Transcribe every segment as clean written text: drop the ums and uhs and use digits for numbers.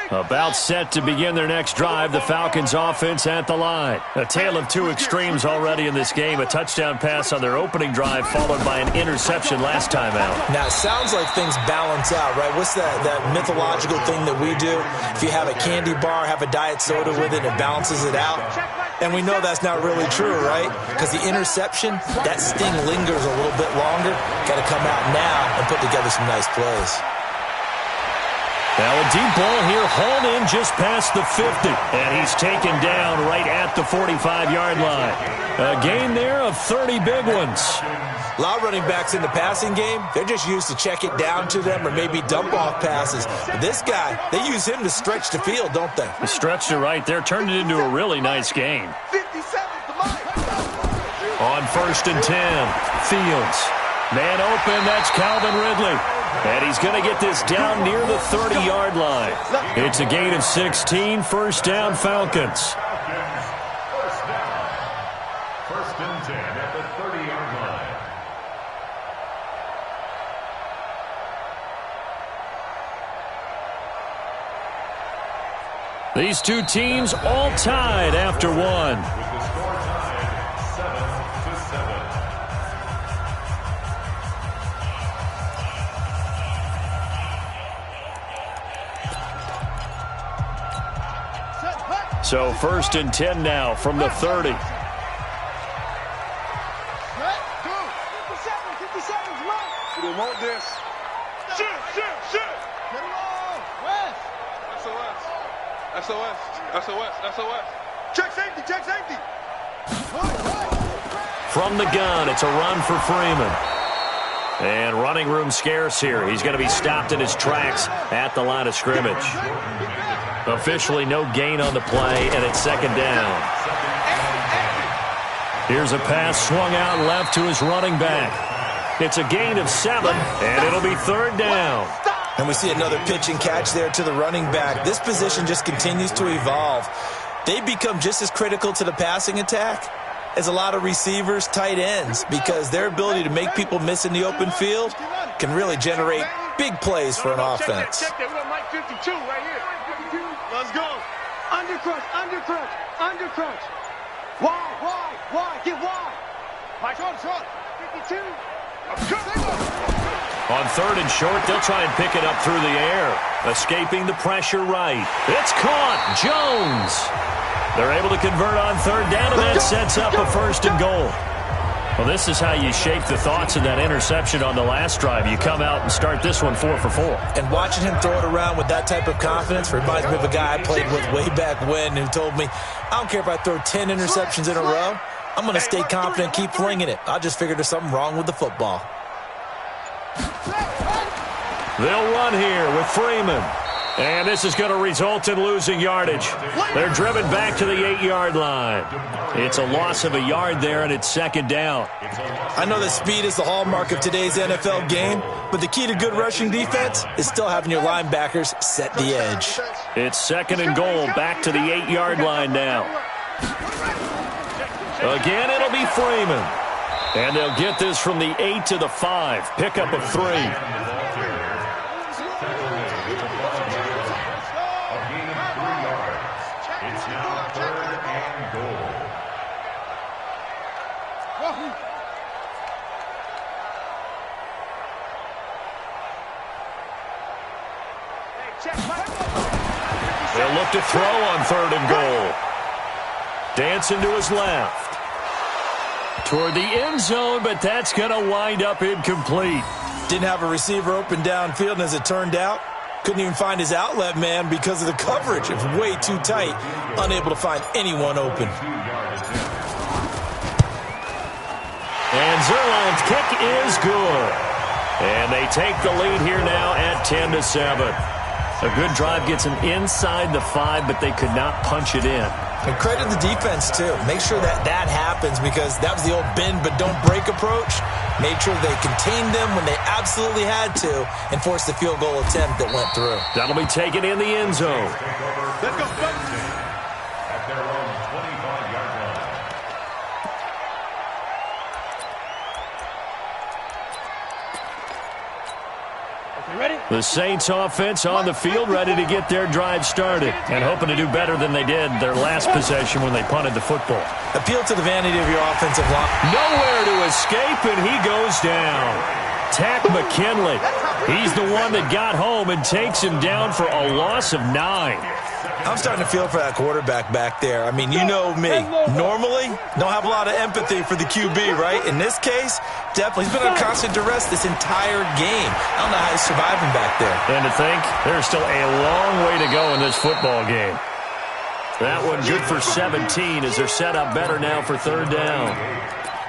About set to begin their next drive, the Falcons offense at the line. A tale of two extremes already in this game. A touchdown pass on their opening drive followed by an interception last time out. Now, it sounds like things balance out, right? What's that mythological thing that we do? If you have a candy bar, have a diet soda with it, it balances it out. And we know that's not really true, right? Because the interception, that sting lingers a little bit longer. Got to come out now and put together some nice plays. Now a deep ball here, hauled in just past the 50. And he's taken down right at the 45-yard line. A gain there of 30 big ones. A lot of running backs in the passing game, they're just used to check it down to them or maybe dump off passes. But this guy, they use him to stretch the field, don't they? He stretched it right there, turned it into a really nice gain. On 1st and 10, Fields. Man open, that's Calvin Ridley. And he's going to get this down near the 30-yard line. It's a gain of 16, first down Falcons. First and 10 at the 30-yard line. These two teams all tied after one. With the score tied 7-7. So 1st and 10 now from the 30. 57, 57, come on. We don't want this. Shoot. Get along. West. SOS. Check safety. From the gun, it's a run for Freeman. And running room scarce here. He's going to be stopped in his tracks at the line of scrimmage. Officially no gain on the play, and it's second down. Here's a pass swung out left to his running back. It's a gain of 7, and it'll be third down. And we see another pitch and catch there to the running back. This position just continues to evolve. They become just as critical to the passing attack as a lot of receivers, tight ends, because their ability to make people miss in the open field can really generate big plays for an offense. Check that. We got Mike 52 right here. Let's go. Undercrunch. Why? Get wide. Mike, short. 52. On 3rd and short, they'll try and pick it up through the air. Escaping the pressure right. It's caught. Jones. They're able to convert on 3rd down, and that sets up a 1st and goal. Well, this is how you shape the thoughts of that interception on the last drive. You come out and start this one 4 for 4. And watching him throw it around with that type of confidence reminds me of a guy I played with way back when who told me, I don't care if I throw 10 interceptions in a row. I'm going to stay confident and keep flinging it. I just figured there's something wrong with the football. They'll run here with Freeman. And this is going to result in losing yardage. They're driven back to the 8-yard line. It's a loss of a yard there, and it's second down. I know that speed is the hallmark of today's NFL game, but the key to good rushing defense is still having your linebackers set the edge. It's second and goal, back to the 8-yard line now. Again, it'll be Freeman. And they'll get this from the 8 to the 5. Pickup of 3. They'll look to throw on 3rd and goal. Dancing to his left. Toward the end zone, but that's going to wind up incomplete. Didn't have a receiver open downfield, and as it turned out, couldn't even find his outlet man because of the coverage. It was way too tight, unable to find anyone open. And Zerline's kick is good. And they take the lead here now at 10-7. A good drive gets them inside the 5, but they could not punch it in. And credit the defense, too. Make sure that happens because that was the old bend but don't break approach. Made sure they contained them when they absolutely had to and forced the field goal attempt that went through. That'll be taken in the end zone. Let's go. At their own 25-yard line. The Saints offense on the field, ready to get their drive started and hoping to do better than they did their last possession when they punted the football. Appeal to the vanity of your offensive line. Nowhere to escape, and he goes down. Tack McKinley. He's the one that got home and takes him down for a loss of 9. I'm starting to feel for that quarterback back there. I mean, you know me. Normally, don't have a lot of empathy for the QB, right? In this case, definitely. He's been under constant duress this entire game. I don't know how he's surviving back there. And to think, there's still a long way to go in this football game. That one good for 17 as they're set up better now for third down.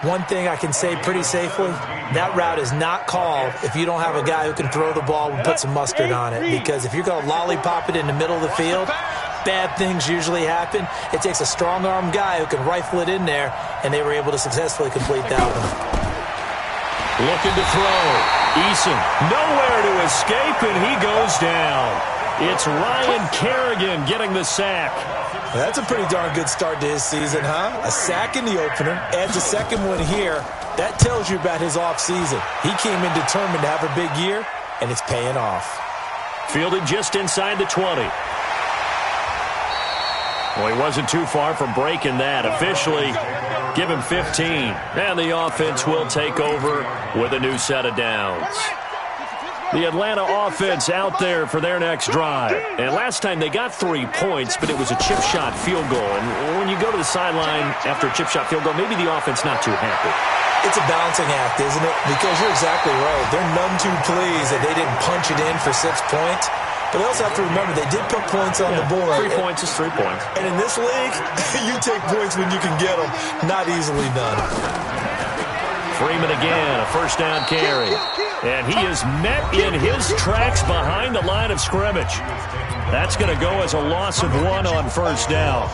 One thing I can say pretty safely, that route is not called if you don't have a guy who can throw the ball and put some mustard on it. Because if you're going to lollipop it in the middle of the field, bad things usually happen. It takes a strong-arm guy who can rifle it in there, and they were able to successfully complete that one. Looking to throw. Eason, nowhere to escape, and he goes down. It's Ryan Kerrigan getting the sack. That's a pretty darn good start to his season, huh? A sack in the opener, adds a second one here. That tells you about his offseason. He came in determined to have a big year, and it's paying off. Fielded just inside the 20. Well, he wasn't too far from breaking that. Officially, give him 15. And the offense will take over with a new set of downs. The Atlanta offense out there for their next drive. And last time they got 3 points, but it was a chip shot field goal. And when you go to the sideline after a chip shot field goal, maybe the offense not too happy. It's a balancing act, isn't it? Because you're exactly right. They're none too pleased that they didn't punch it in for 6 points. But they also have to remember they did put points on the board. 3 points is 3 points. And in this league, you take points when you can get them. Not easily done. Freeman again, a first down carry. And he is met in his tracks behind the line of scrimmage. That's going to go as a loss of 1 on first down.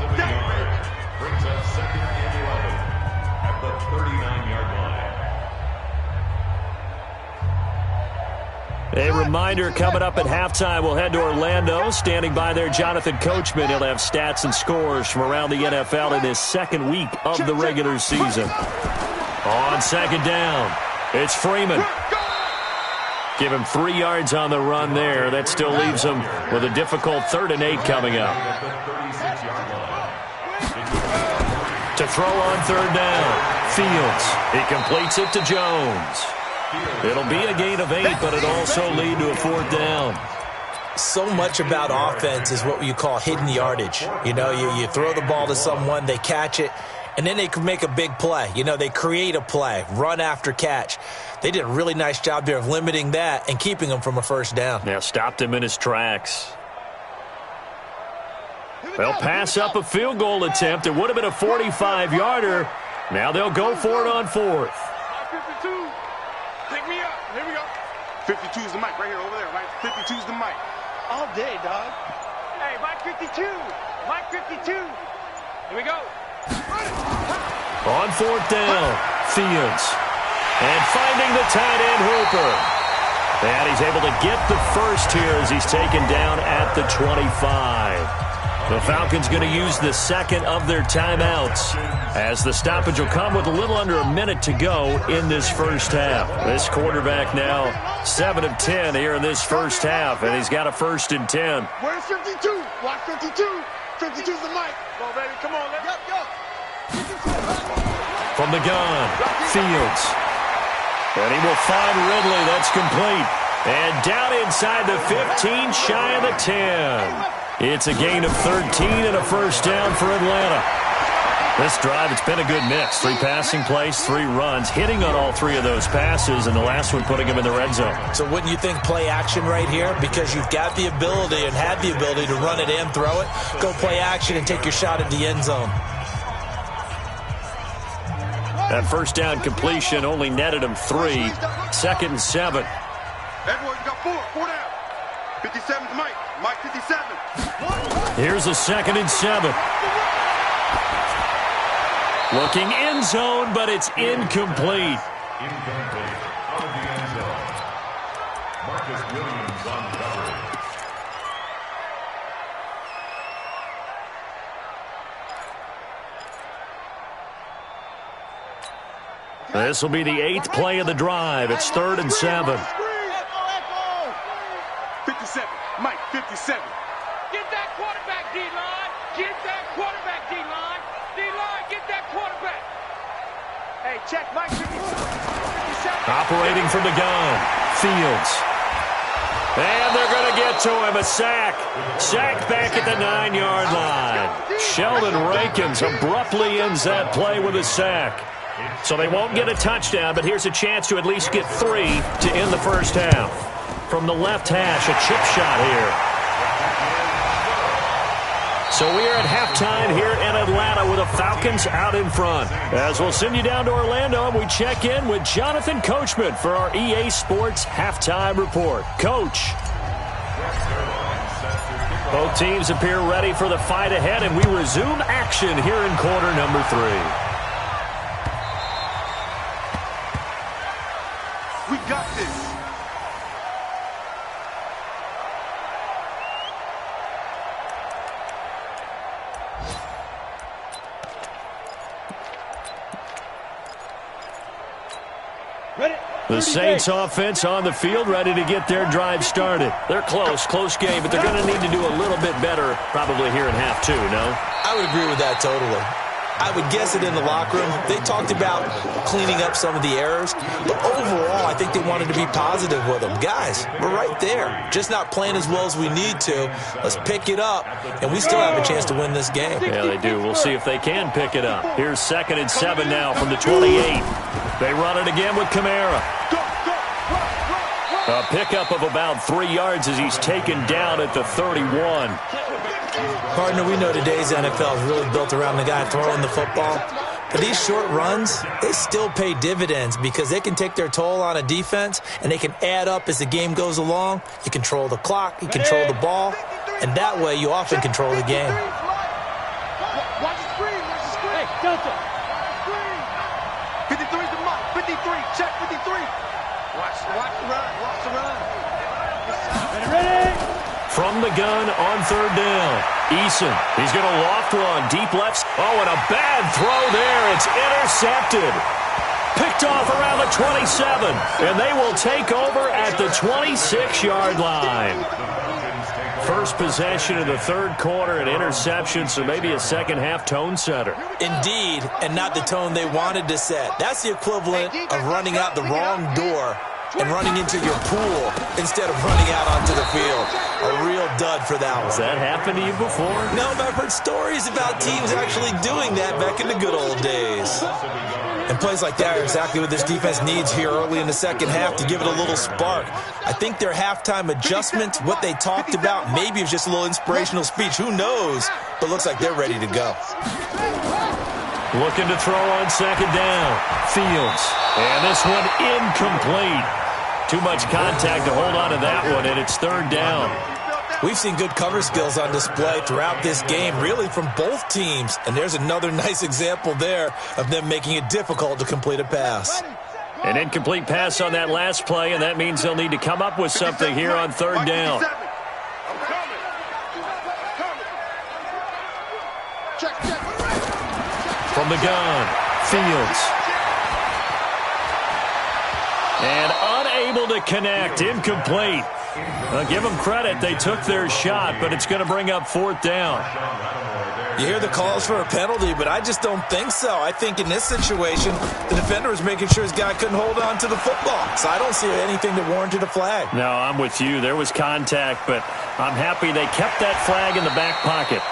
Brings up second and 11 at the 39-yard line. A reminder coming up at halftime. We'll head to Orlando. Standing by there, Jonathan Coachman. He'll have stats and scores from around the NFL in this second week of the regular season. On second down, it's Freeman. Give him 3 yards on the run there. That still leaves him with a difficult 3rd and 8 coming up. To throw on third down, Fields. He completes it to Jones. It'll be a gain of 8, but it also lead to a 4th down. So much about offense is what you call hidden yardage. You know, you throw the ball to someone, they catch it, and then they can make a big play. You know, they create a play, run after catch. They did a really nice job there of limiting that and keeping him from a first down. Yeah, stopped him in his tracks. They'll pass up a field goal attempt. It would have been a 45-yarder. Now they'll go for it on 4th. 52. Pick me up. Here we go. 52's the mic right here over there, right? 52's the mic. All day, dog. Hey, mic 52. Mic 52. Here we go. On 4th down, Fields. And finding the tight end, Hooper. And he's able to get the first here as he's taken down at the 25. The Falcons going to use the second of their timeouts as the stoppage will come with a little under a minute to go in this first half. This quarterback now 7 of 10 here in this first half, and he's got a 1st and 10. Where's 52? Watch 52. 52's the mic. Go, baby. Come on. Let's go. From the gun, Fields. And he will find Ridley. That's complete. And down inside the 15, shy of the 10. It's a gain of 13 and a first down for Atlanta. This drive, it's been a good mix. 3 passing plays, 3 runs, hitting on all 3 of those passes, and the last one putting him in the red zone. So wouldn't you think play action right here? Because you've got the ability and had the ability to run it and throw it. Go play action and take your shot at the end zone. That first down completion only netted him 3. 2nd and 7. Everyone, you got 4 down. 57's Mike. Mike 57. Here's a 2nd and 7. Looking end zone, but it's incomplete. Incomplete. Out of the end zone. Marcus Williams on coverage. This will be the 8th play of the drive. It's 3rd and 7. 57. Get that quarterback, D-line. Get that quarterback, D-line. D-line, get that quarterback. Hey, check Mike 57. Operating from the gun, Fields. And they're going to get to him, a sack. Sack back at the 9-yard line. Sheldon Rankins abruptly ends that play with a sack. So they won't get a touchdown, but here's a chance to at least get 3 to end the first half. From the left hash, a chip shot here. So we are at halftime here in Atlanta with the Falcons out in front. As we'll send you down to Orlando, and we check in with Jonathan Coachman for our EA Sports Halftime Report. Coach. Both teams appear ready for the fight ahead, and we resume action here in quarter number 3. We got this. The Saints offense on the field, ready to get their drive started. They're close game, but they're going to need to do a little bit better probably here in half 2, no? I would agree with that totally. I would guess it in the locker room. They talked about cleaning up some of the errors, but overall, I think they wanted to be positive with them. Guys, we're right there. Just not playing as well as we need to. Let's pick it up, and we still have a chance to win this game. Yeah, they do. We'll see if they can pick it up. Here's 2nd and 7 now from the 28. They run it again with Kamara. A pickup of about 3 yards as he's taken down at the 31. Partner, we know today's NFL is really built around the guy throwing the football. But these short runs, they still pay dividends because they can take their toll on a defense, and they can add up as the game goes along. You control the clock, you control the ball, and that way you often control the game. Watch the screen. Hey, Delta. 53's the mark. 53. Check 53. Watch the run. Ready. From the gun on 3rd down. Eason, he's going to loft one. Deep left. Oh, and a bad throw there. It's intercepted. Picked off around the 27. And they will take over at the 26-yard line. First possession of the 3rd quarter, an interception, so maybe a second-half tone setter. Indeed, and not the tone they wanted to set. That's the equivalent of running out the wrong door and running into your pool instead of running out onto the field. A real dud for that one. Has that happened to you before? No, but I've heard stories about teams actually doing that back in the good old days. And plays like that are exactly what this defense needs here early in the second half to give it a little spark. I think their halftime adjustments, what they talked about, maybe it was just a little inspirational speech. Who knows? But looks like they're ready to go. Looking to throw on 2nd down. Fields. And this one incomplete. Too much contact to hold on to that one, and it's 3rd down. We've seen good cover skills on display throughout this game, really from both teams. And there's another nice example there of them making it difficult to complete a pass. An incomplete pass on that last play, and that means they'll need to come up with something here on 3rd down. From the gun, Fields. And unable to connect, incomplete. Give them credit, they took their shot, but it's going to bring up 4th down. You hear the calls for a penalty, but I just don't think so. I think in this situation, the defender was making sure his guy couldn't hold on to the football. So I don't see anything that warranted a flag. No, I'm with you. There was contact, but I'm happy they kept that flag in the back pocket.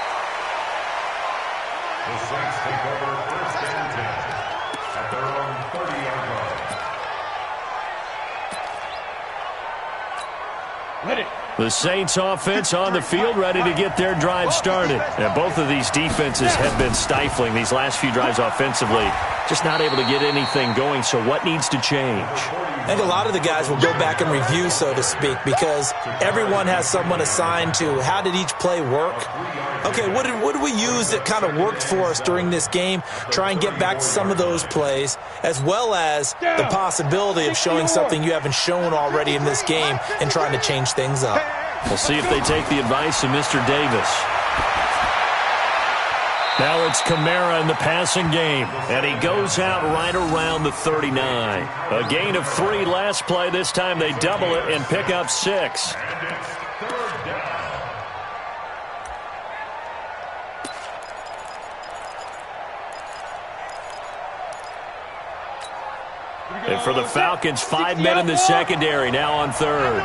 The Saints take over 1st and 10 at their own 30-yard line. Ready. The Saints offense on the field, ready to get their drive started. And both of these defenses have been stifling these last few drives offensively. Just not able to get anything going, so what needs to change? I think a lot of the guys will go back and review, so to speak, because everyone has someone assigned to how did each play work. Okay, what did we use that kind of worked for us during this game? Try and get back to some of those plays, as well as the possibility of showing something you haven't shown already in this game and trying to change things up. We'll see if they take the advice of Mr. Davis. Now it's Kamara in the passing game, and he goes out right around the 39. A gain of 3 last play. This time they double it and pick up 6. And for the Falcons, 5 men in the secondary now on third.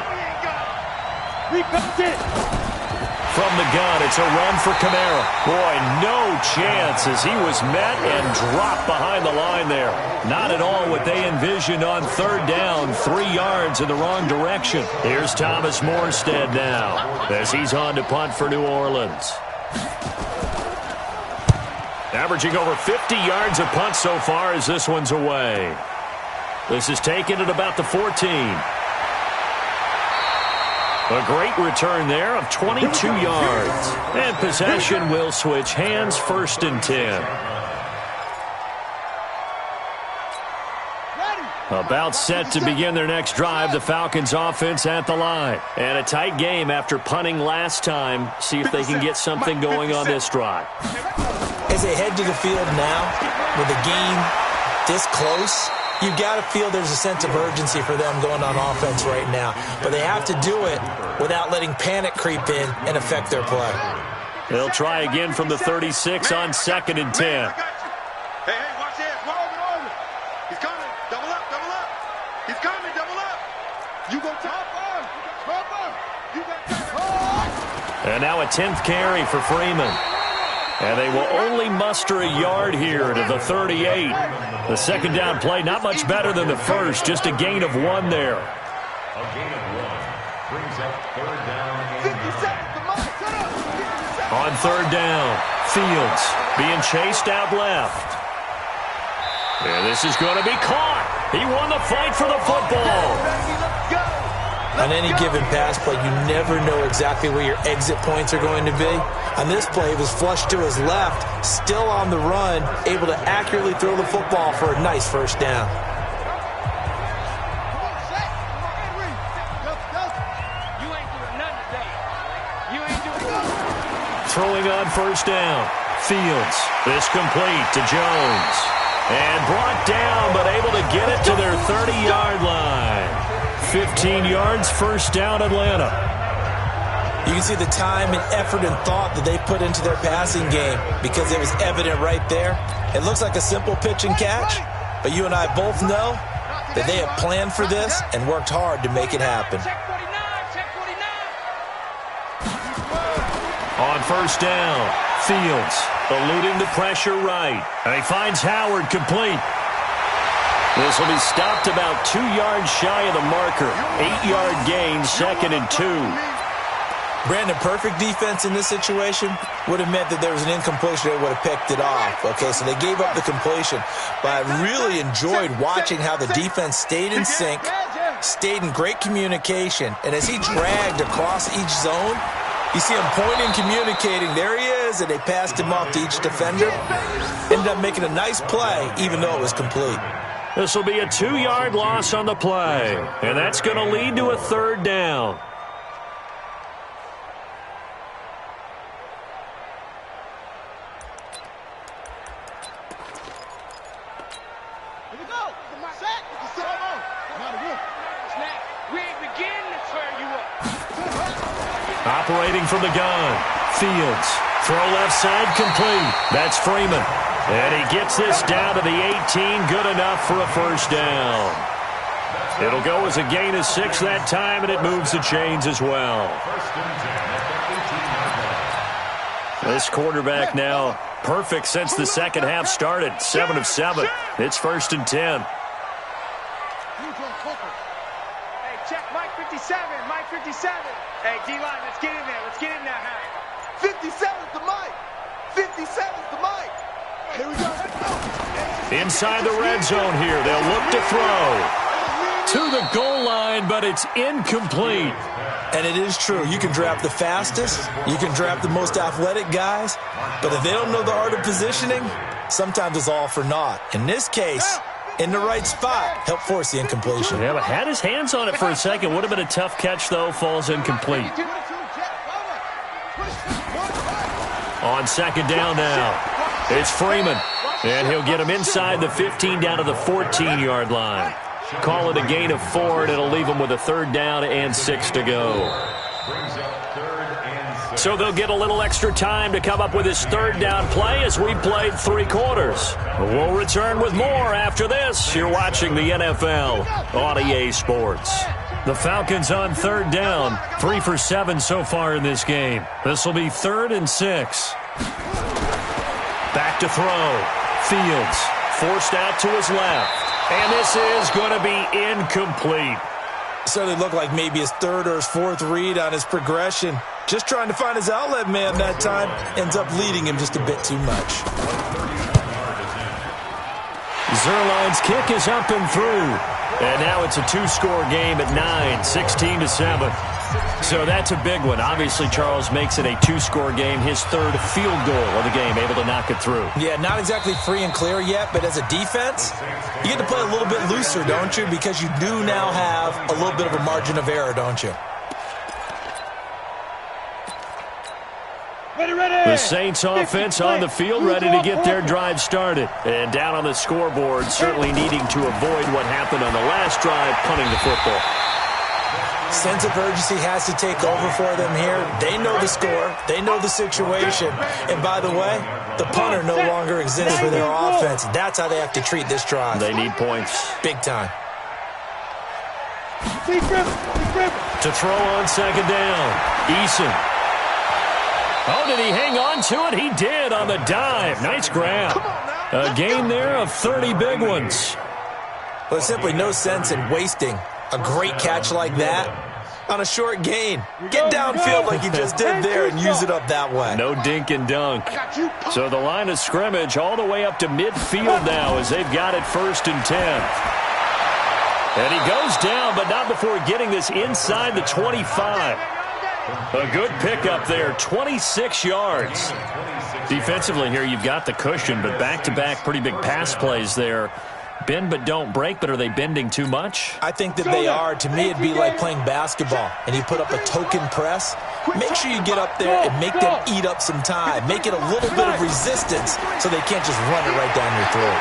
From the gun, it's a run for Kamara. Boy, no chance as he was met and dropped behind the line there. Not at all what they envisioned on third down, 3 yards in the wrong direction. Here's Thomas Morstead now as he's on to punt for New Orleans. Averaging over 50 yards a punt so far as this one's away. This is taken at about the 14. A great return there of 22 yards. And possession will switch hands, 1st and 10. About set to begin their next drive, the Falcons offense at the line. And a tight game after punting last time. See if they can get something going on this drive. As they head to the field now, with the game this close, you've got to feel there's a sense of urgency for them going on offense right now. But they have to do it without letting panic creep in and affect their play. They'll try again from the 36 on 2nd and 10. Hey, watch this. Over. He's coming. Double up. He's coming. Double up. You go top on. You got top. And now a 10th carry for Freeman. And they will only muster a yard here to the 38. The second down play, not much better than the first, just a gain of 1 there. A gain of 1 brings up 3rd down. 50 seconds. Come on. Shut up. On 3rd down, Fields being chased out left. And this is going to be caught. He won the fight for the football. Let's go. On any given pass play, you never know exactly where your exit points are going to be. On this play, it was flushed to his left, still on the run, able to accurately throw the football for a nice 1st down. Throwing on 1st down. Fields. This complete to Jones. And brought down, but able to get it to their 30-yard line. 15 yards, 1st down, Atlanta. You can see the time and effort and thought that they put into their passing game because it was evident right there. It looks like a simple pitch and catch, but you and I both know that they have planned for this and worked hard to make it happen. On 1st down, Fields eluding the pressure right. And he finds Howard complete. This will be stopped about 2 yards shy of the marker. 8-yard gain, 2nd and 2. Brandon, perfect defense in this situation would have meant that there was an incompletion that would have picked it off. Okay, so they gave up the completion. But I really enjoyed watching how the defense stayed in sync, stayed in great communication. And as he dragged across each zone, you see him pointing, communicating. There he is, and they passed him off to each defender. Ended up making a nice play, even though it was complete. This will be a 2-yard loss on the play, and that's going to lead to a 3rd down. Here we go. Set. We ain't beginning to tear you up. Operating from the gun. Fields. Throw left side complete. That's Freeman. And he gets this down to the 18. Good enough for a 1st down. It'll go as a gain of 6 that time, and it moves the chains as well. This quarterback now perfect since the second half started. 7 of 7. It's 1st and 10. Hey, check Mike 57. Mike 57. Hey, D-line, let's get in there. Let's get in there, huh? 57's the Mike. 57's the Mike. Here we go. Inside the red zone here. They'll look to throw. To the goal line, but it's incomplete. And it is true. You can draft the fastest. You can draft the most athletic guys. But if they don't know the art of positioning, sometimes it's all for naught. In this case, in the right spot, help force the incompletion. Yeah, but had his hands on it for a second. Would have been a tough catch, though. Falls incomplete. On 2nd down now, it's Freeman. And he'll get him inside the 15 down to the 14-yard line. Call it a gain of 4, and it'll leave him with a 3rd down and 6 to go. Brings up 3rd and 6. So they'll get a little extra time to come up with his 3rd down play as we played 3 quarters. We'll return with more after this. You're watching the NFL on EA Sports. The Falcons on 3rd down. 3 for 7 so far in this game. This will be 3rd and 6. Back to throw. Fields forced out to his left. And this is going to be incomplete. Certainly looked like maybe his 3rd or his 4th read on his progression. Just trying to find his outlet man that time. Ends up leading him just a bit too much. Zerline's kick is up and through. And now it's a 2-score game at 9, 16-7. So that's a big one. Obviously, Charles makes it a 2-score game, his 3rd field goal of the game, able to knock it through. Yeah, not exactly free and clear yet, but as a defense, you get to play a little bit looser, don't you? Because you do now have a little bit of a margin of error, don't you? The Saints offense on the field, ready to get their drive started. And down on the scoreboard, certainly needing to avoid what happened on the last drive, punting the football. Sense of urgency has to take over for them here. They know the score. They know the situation. And by the way, the punter no longer exists for their offense. That's how they have to treat this drive. They need points. Big time. To throw on 2nd down. Eason. Oh, did he hang on to it? He did on the dive. Nice grab. A gain there of 30 big ones. Well, there's simply no sense in wasting a great catch like that on a short gain. Get downfield like you just did there and use it up that way. No dink and dunk. So the line of scrimmage all the way up to midfield now as they've got it 1st and 10. And he goes down, but not before getting this inside the 25. A good pickup there, 26 yards. Defensively here, you've got the cushion, but back-to-back pretty big pass plays there. Bend but don't break, but are they bending too much? I think that they are. To me, it'd be like playing basketball, and you put up a token press. Make sure you get up there and make them eat up some time. Make it a little bit of resistance so they can't just run it right down your throat.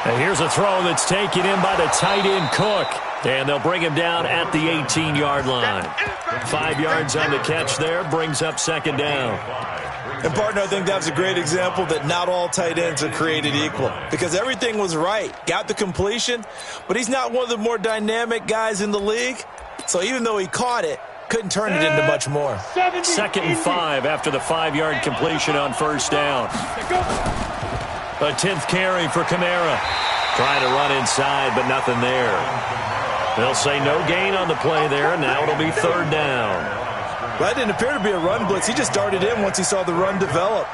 And here's a throw that's taken in by the tight end Cook. And they'll bring him down at the 18-yard line. 5 yards on the catch there, brings up 2nd down. And, partner, I think that was a great example that not all tight ends are created equal. Because everything was right. Got the completion, but he's not one of the more dynamic guys in the league. So even though he caught it, couldn't turn it into much more. 2nd and 5 after the 5-yard completion on 1st down. A 10th carry for Kamara. Trying to run inside, but nothing there. They'll say no gain on the play there, and now it'll be 3rd down. Well, that didn't appear to be a run blitz. He just darted in once he saw the run develop.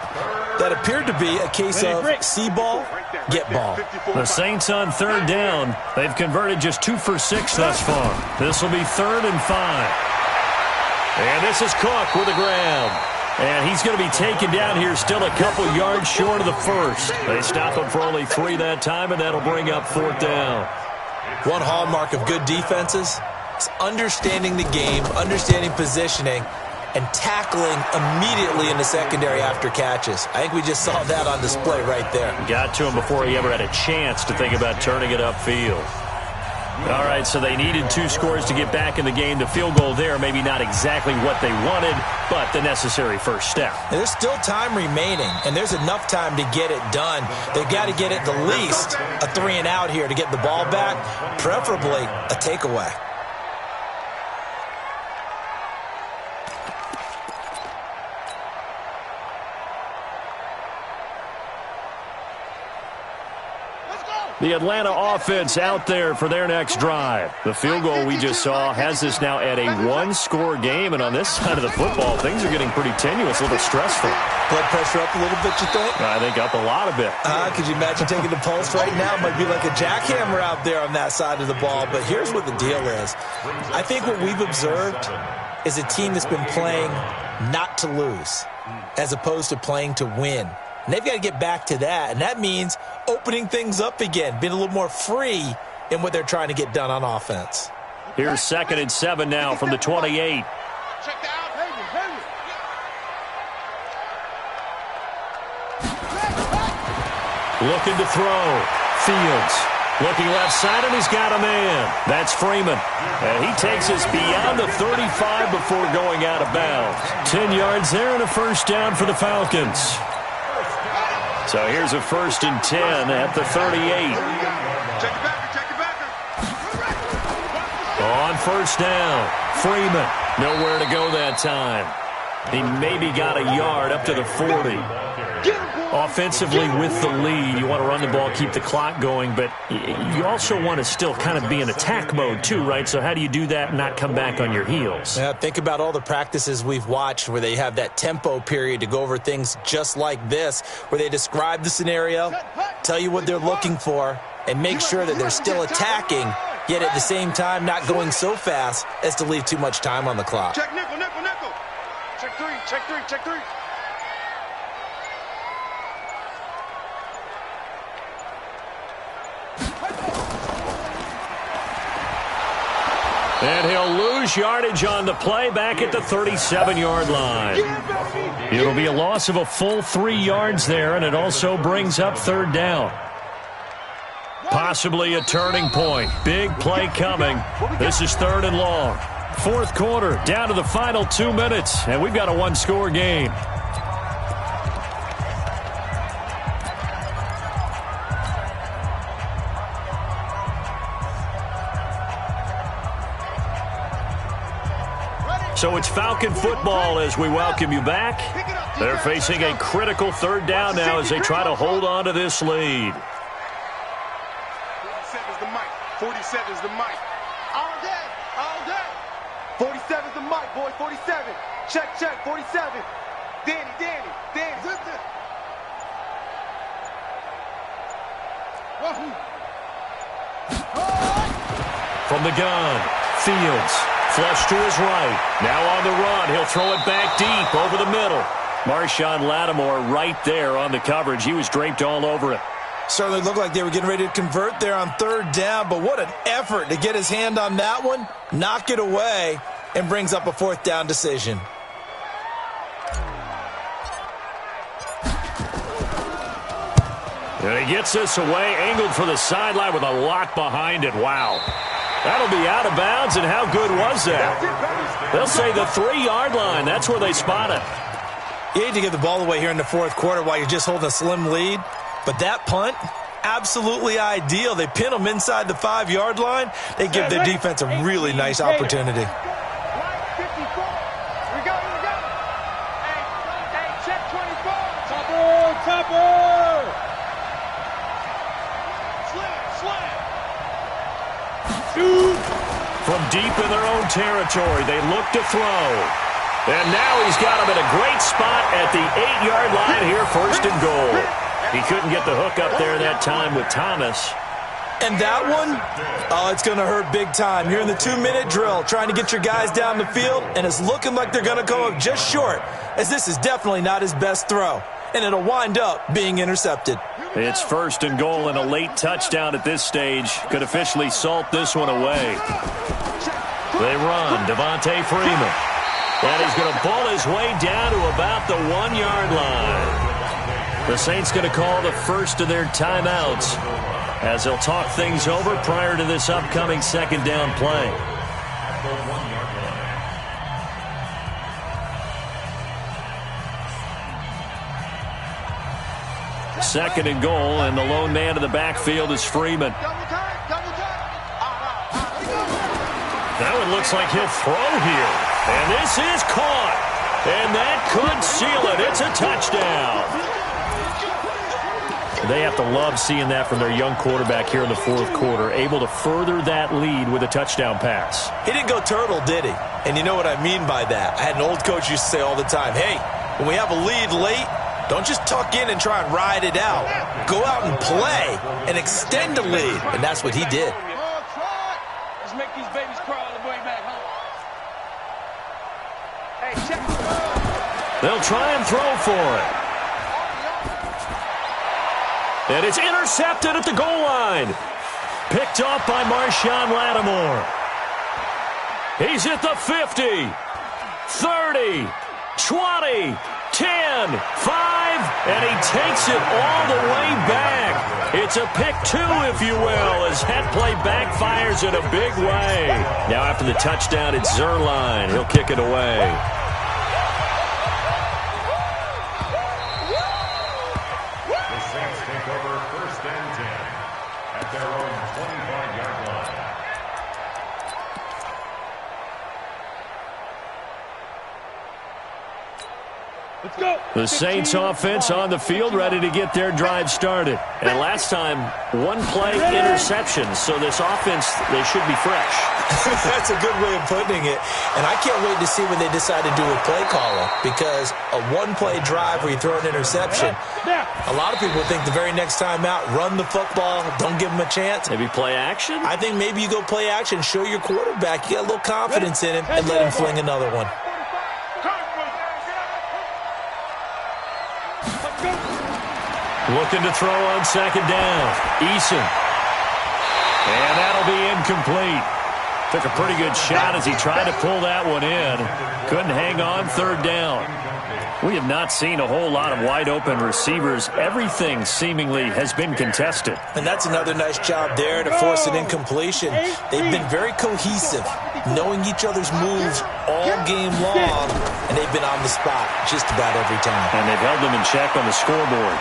That appeared to be a case of see ball, get ball. The Saints on 3rd down. They've converted just 2 for 6 thus far. This will be 3rd and 5. And this is Cook with a grab. And he's going to be taken down here, still a couple yards short of the 1st. They stop him for only 3 that time, and that'll bring up 4th down. One hallmark of good defenses is understanding the game, understanding positioning, and tackling immediately in the secondary after catches. I think we just saw that on display right there. Got to him before he ever had a chance to think about turning it upfield. All right, so they needed 2 scores to get back in the game. The field goal there, maybe not exactly what they wanted, but the necessary first step. And there's still time remaining, and there's enough time to get it done. They've got to get at the least a 3 and out here to get the ball back, preferably a takeaway. The Atlanta offense out there for their next drive. The field goal we just saw has this now at a 1-score game, and on this side of the football, things are getting pretty tenuous, a little stressful. Blood pressure up a little bit, you think? I think up a lot of it. Could you imagine taking the pulse right now? It might be like a jackhammer out there on that side of the ball, but here's what the deal is. I think what we've observed is a team that's been playing not to lose as opposed to playing to win. And they've got to get back to that, and that means opening things up again, being a little more free in what they're trying to get done on offense. Here's 2nd and 7 now from the 28. Looking to throw. Fields Looking left side, and he's got a man. That's Freeman. And he takes us beyond the 35 before going out of bounds. 10 yards there and a first down for the Falcons. So here's a 1st and 10 at the 38. Check it back, check it back. On first down, Freeman. Nowhere to go that time. He maybe got a yard up to the 40. Offensively with the lead, you want to run the ball, keep the clock going, but you also want to still kind of be in attack mode too, right? So how do you do that and not come back on your heels? Yeah, think about all the practices we've watched where they have that tempo period to go over things just like this, where they describe the scenario, tell you what they're looking for, and make sure that they're still attacking, yet at the same time not going so fast as to leave too much time on the clock. Check nickel, nickel, nickel. Check three, check three, check three. And he'll lose yardage on the play back at the 37-yard line. It'll be a loss of a full 3 yards there, and it also brings up 3rd down. Possibly a turning point. Big play coming. This is 3rd and long. 4th quarter, down to the final 2 minutes, and we've got a one-score game. So it's Falcon football as we welcome you back. They're facing a critical 3rd down now as they try to hold on to this lead. 47's the mic. 47's the mic. All day, all day. 47's the mic, boy. 47. Check, check. 47. Danny, Danny, Danny. From the gun, Fields. Flush to his right. Now on the run. He'll throw it back deep over the middle. Marshawn Lattimore right there on the coverage. He was draped all over it. Certainly looked like they were getting ready to convert there on 3rd down, but what an effort to get his hand on that one, knock it away, and brings up a 4th down decision. And he gets this away, angled for the sideline with a lot behind it. Wow. That'll be out of bounds, and how good was that? They'll say the 3-yard line. That's where they spot it. You hate to give the ball away here in the 4th quarter while you're just holding a slim lead, but that punt, absolutely ideal. They pin them inside the 5-yard line. They give their defense a really nice opportunity. 54. We go. Hey, check 24. Topper. From deep in their own territory, they look to throw. And now he's got him in a great spot at the 8-yard line here, 1st and goal. He couldn't get the hook up there that time with Thomas. And that one, oh, it's going to hurt big time. You're in the 2-minute drill trying to get your guys down the field, and it's looking like they're going to come up just short, as this is definitely not his best throw. And it'll wind up being intercepted. It's 1st and goal, and a late touchdown at this stage could officially salt this one away. They run, Devontae Freeman. And he's going to pull his way down to about the 1-yard line. The Saints going to call the first of their timeouts as they'll talk things over prior to this upcoming 2nd down play. Second and goal, and the lone man in the backfield is Freeman. That one looks like he'll throw here. And this is caught. And that could seal it. It's a touchdown. They have to love seeing that from their young quarterback here in the 4th quarter, able to further that lead with a touchdown pass. He didn't go turtle, did he? And you know what I mean by that. I had an old coach used to say all the time, hey, when we have a lead late, don't just tuck in and try and ride it out. Go out and play and extend the lead. And that's what he did. Let's make these babies cry on the way back home. Hey, check. They'll try and throw for it. And it's intercepted at the goal line. Picked off by Marshawn Lattimore. He's at the 50, 30, 20, 10, 5, and he takes it all the way back. It's a pick 2, if you will, as that play backfires in a big way. Now after the touchdown, it's Zerline. He'll kick it away. The Saints take over 1st and 10 at their own 25-yard line. Let's go. The Saints offense on the field, ready to get their drive started. And last time, one play interception, so this offense, they should be fresh. That's a good way of putting it. And I can't wait to see what they decide to do with play calling, because a one-play drive where you throw an interception, a lot of people think the very next time out, run the football, don't give them a chance. Maybe play action? I think maybe you go play action, show your quarterback you got a little confidence in him, and let him fling another one. Looking to throw on 2nd down. Eason. And that'll be incomplete. Took a pretty good shot as he tried to pull that one in. Couldn't hang on 3rd down. We have not seen a whole lot of wide-open receivers. Everything seemingly has been contested. And that's another nice job there to force an incompletion. They've been very cohesive, knowing each other's moves all game long, and they've been on the spot just about every time. And they've held them in check on the scoreboard.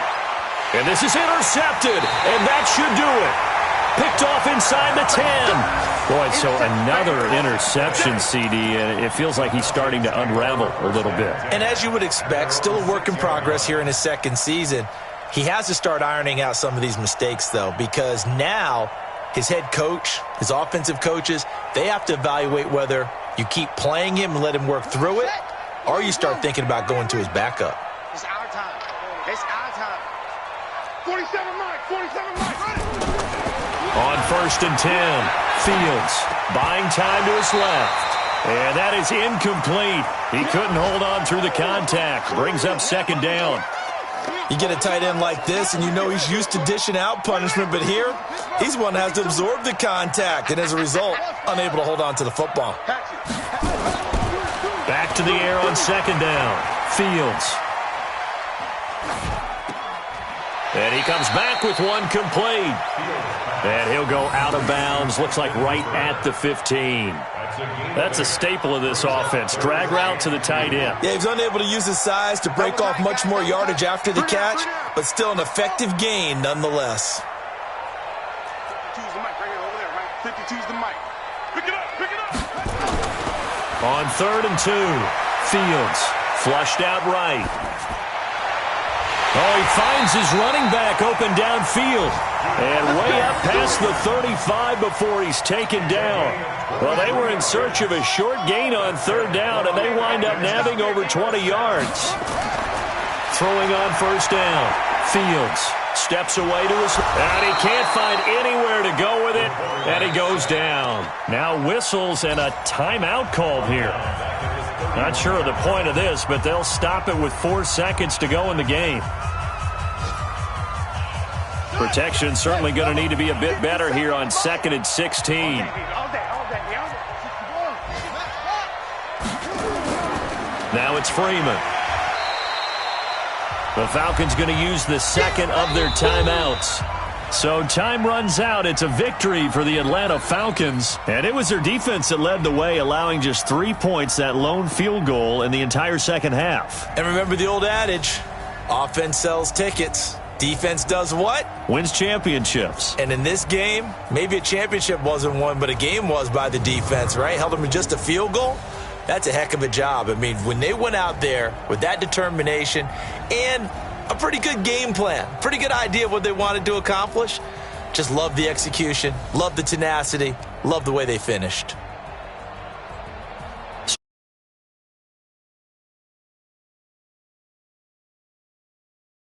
And this is intercepted, and that should do it. Picked off inside the 10. Boy, so another interception, CD, and it feels like he's starting to unravel a little bit. And as you would expect, still a work in progress here in his 2nd season. He has to start ironing out some of these mistakes, though, because now his head coach, his offensive coaches, they have to evaluate whether you keep playing him and let him work through it, or you start thinking about going to his backup. It's our time. It's our time. 47 Mike. 47 Mike. On 1st and 10, Fields buying time to his left. And that is incomplete. He couldn't hold on through the contact. Brings up 2nd down. You get a tight end like this, and you know he's used to dishing out punishment, but here, he's one that has to absorb the contact, and as a result, unable to hold on to the football. Back to the air on 2nd down. Fields. And he comes back with one complete. And he'll go out of bounds. Looks like right at the 15. That's a staple of this offense. Drag route to the tight end. Yeah, he's unable to use his size to break off much more yardage after the catch, but still an effective gain nonetheless. 52's the mic right here over there, right? 52's the mic. Pick it up, pick it up. On 3rd and 2, Fields flushed out right. Oh, he finds his running back open downfield. And way up past the 35 before he's taken down. Well, they were in search of a short gain on 3rd down, and they wind up nabbing over 20 yards. Throwing on 1st down. Fields steps away to his... And he can't find anywhere to go with it, and he goes down. Now whistles and a timeout called here. Not sure of the point of this, but they'll stop it with 4 seconds to go in the game. Protection certainly going to need to be a bit better here on 2nd and 16. Now it's Freeman. The Falcons going to use the 2nd of their timeouts. So time runs out. It's a victory for the Atlanta Falcons. And it was their defense that led the way, allowing just 3 points, that lone field goal in the entire 2nd half. And remember the old adage, offense sells tickets. Defense does what? Wins championships. And in this game, maybe a championship wasn't won, but a game was by the defense, right? Held them to just a field goal. That's a heck of a job. I mean, when they went out there with that determination and a pretty good game plan, pretty good idea of what they wanted to accomplish, just love the execution, love the tenacity, love the way they finished.